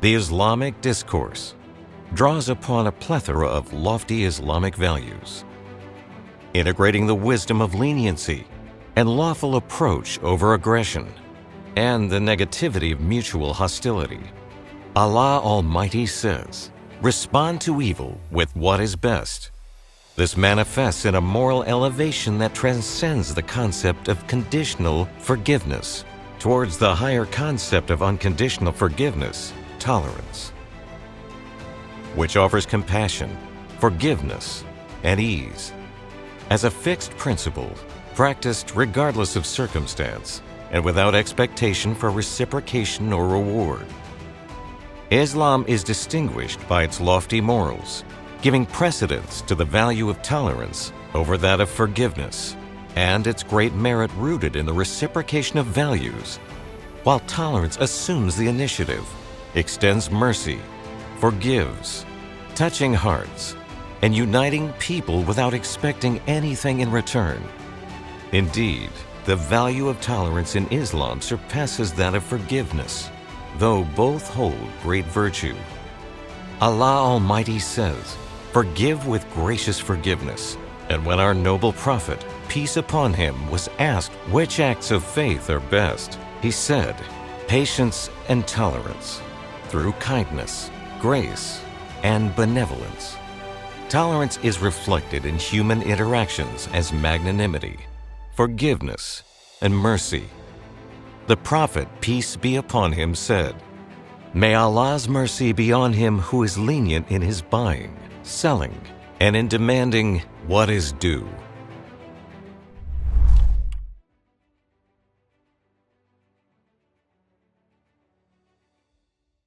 The Islamic discourse draws upon a plethora of lofty Islamic values, integrating the wisdom of leniency and lawful approach over aggression, and the negativity of mutual hostility. Allah Almighty says, "Respond to evil with what is best." This manifests in a moral elevation that transcends the concept of conditional forgiveness towards the higher concept of unconditional forgiveness, tolerance, which offers compassion, forgiveness, and ease as a fixed principle practiced regardless of circumstance and without expectation for reciprocation or reward. Islam is distinguished by its lofty morals, giving precedence to the value of tolerance over that of forgiveness, and its great merit rooted in the reciprocation of values, while tolerance assumes the initiative, extends mercy, forgives, touching hearts, and uniting people without expecting anything in return. Indeed, the value of tolerance in Islam surpasses that of forgiveness, though both hold great virtue. Allah Almighty says, "Forgive with gracious forgiveness." And when our noble prophet, peace upon him, was asked which acts of faith are best, he said, "Patience and tolerance, through kindness, grace, and benevolence." Tolerance is reflected in human interactions as magnanimity, forgiveness, and mercy. The Prophet, peace be upon him, said, "May Allah's mercy be on him who is lenient in his buying, selling, and in demanding what is due."